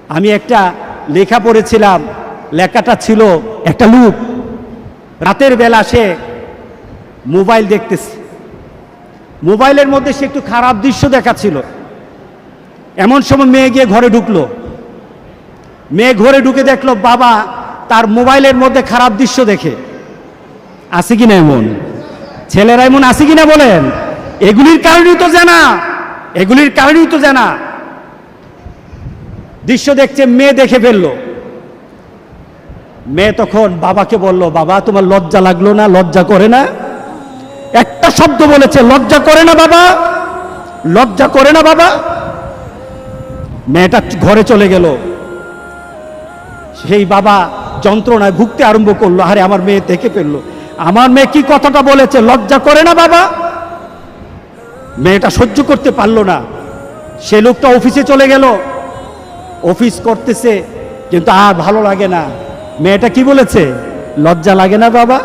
আমি একটা লেখা পড়েছিলাম, লেখাটা ছিল একটা লোক রাতের বেলা সে মোবাইল দেখতেছে, মোবাইলের মধ্যে সে একটু খারাপ দৃশ্য দেখাচ্ছিল। এমন সময় মেয়ে গিয়ে ঘরে ঢুকলো, মেয়ে ঘরে ঢুকে দেখলো বাবা তার মোবাইলের মধ্যে খারাপ দৃশ্য দেখে। আছে কিনা এমন ছেলেরা, এমন আছে কিনা বলেন? এগুলির কারণেই তো জানা, এগুলির কারণেই তো জানা। দৃশ্য দেখছে, মেয়ে দেখে ফেললো। মেয়ে তখন বাবাকে বলল, বাবা তোমার লজ্জা লাগলো না? লজ্জা করে না? একটা শব্দ বলেছে, লজ্জা করে না বাবা, লজ্জা করে না বাবা। মেয়েটা ঘরে চলে গেল। সেই বাবা যন্ত্রণায় ভুগতে আরম্ভ করলো, আরে আমার মেয়ে দেখে ফেললো, আমার মেয়ে কি কথাটা বলেছে, লজ্জা করে না বাবা। মেয়েটা সহ্য করতে পারলো না, সে লোকটা অফিসে চলে গেল। অফিস করতেছে কিন্তু আর ভালো লাগে না। মেয়েটা কি বলেছে, লজ্জা লাগে না বাবা।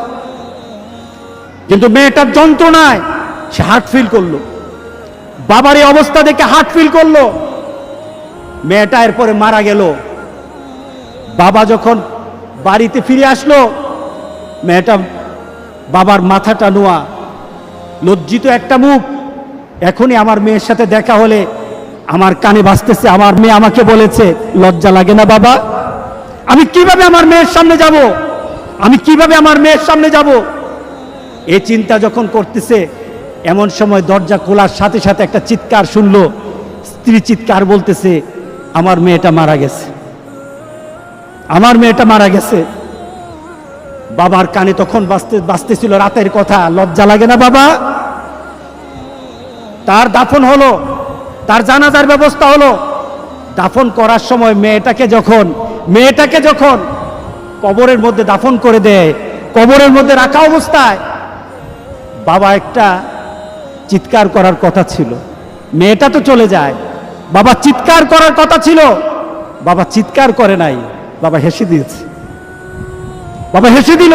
কিন্তু মেয়েটার যন্ত্রণায় সে হার্ট ফিল করলো, বাবার এই অবস্থা দেখে হার্ট ফিল করলো। মেয়েটা এরপরে মারা গেল। বাবা যখন বাড়িতে ফিরে আসলো, মেয়েটা বাবার মাথাটা নোয়া, লজ্জিত একটা মুখ। এখনই আমার মেয়ের সাথে দেখা হলে আমার কানে বাজতেছে, আমার মেয়ে আমাকে বলেছে লজ্জা লাগে না বাবা। আমি কিভাবে আমার মেয়ের সামনে যাব, আমি কিভাবে আমার মেয়ের সামনে যাব? এই চিন্তা যখন করতেছে, এমন সময় দরজা খোলার সাথে সাথে একটা চিৎকার শুনলো। স্ত্রী চিৎকার বলতেছে, আমার মেয়েটা মারা গেছে, আমার মেয়েটা মারা গেছে। বাবার কানে তখন বাজতেছিল রাতের কথা, লজ্জা লাগে না বাবা। তার দাফন হলো, তার জানাজার ব্যবস্থা হলো। দাফন করার সময় মেয়েটাকে যখন কবরের মধ্যে দাফন করে দেয়, কবরের মধ্যে রাখা অবস্থায় বাবা একটা চিৎকার করার কথা ছিল। মেয়েটা তো চলে যায়, বাবা চিৎকার করার কথা ছিল, বাবা চিৎকার করে নাই, বাবা হেসে দিয়েছে। বাবা হেসে দিল।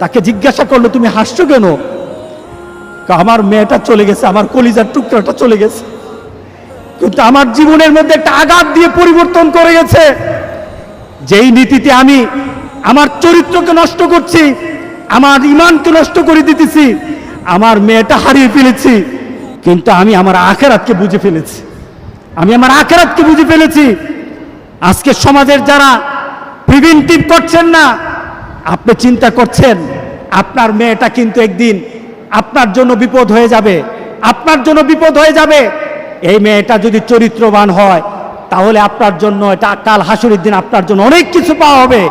তাকে জিজ্ঞাসা করলো, তুমি হাসছো কেন? আমার মেয়েটা চলে গেছে, আমার কলিজার টুকরাটা চলে গেছে, কিন্তু আমার জীবনের মধ্যে একটা আঘাত দিয়ে পরিবর্তন করে গেছে। যেই নীতিতে আমি আমার চরিত্রকে নষ্ট করছি, আমার ঈমানকে নষ্ট করে দিতেছি, আমার মেয়েটা হারিয়ে ফেলেছি, কিন্তু আমি আমার আখিরাতকে বুঝে ফেলেছি, আমি আমার আখিরাতকে বুঝে ফেলেছি। আজকে সমাজের যারা প্রিভেন্টিভ করছেন না, আপনি চিন্তা করছেন আপনার মেয়েটা কিন্তু একদিন আপনার জন্য বিপদ হয়ে যাবে, আপনার জন্য বিপদ হয়ে যাবে। এই মেয়েটা যদি চরিত্রবান হয় তাহলে আপনার জন্য এটা কাল হাসরের দিন আপনার জন্য অনেক কিছু পাওয়া হবে।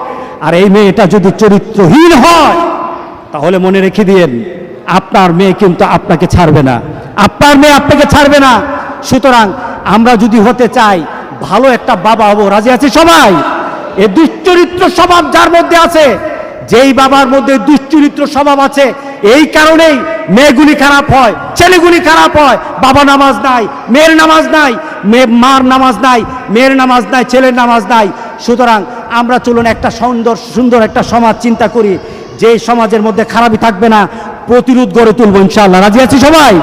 আর এই মেয়েটা যদি চরিত্রহীন হয় তাহলে মনে রেখে দিয়েন, আপনার মেয়ে কিন্তু আপনাকে ছাড়বে না, আপনার মেয়ে আপনাকে ছাড়বে না। সুতরাং আমরা যদি হতে চাই ভালো একটা বাবা হবো, রাজি আছি সবাই? এই দুশ্চরিত্র স্বভাব যার মধ্যে আছে, যেই বাবার মধ্যে দুশ্চরিত্র স্বভাব আছে, এই কারণেই মেয়েগুলি খারাপ হয়, ছেলেগুলি খারাপ হয়। বাবা নামাজ নাই, মেয়ের নামাজ নাই, মার নামাজ নাই, মেয়ের নামাজ নাই, ছেলের নামাজ নাই। সুতরাং আমরা চলুন একটা সুন্দর একটা সমাজ চিন্তা করি, যে সমাজের মধ্যে খারাপই থাকবে না, প্রতিরোধ গড়ে তুলবো ইনশাআল্লাহ। রাজি আছি সবাই?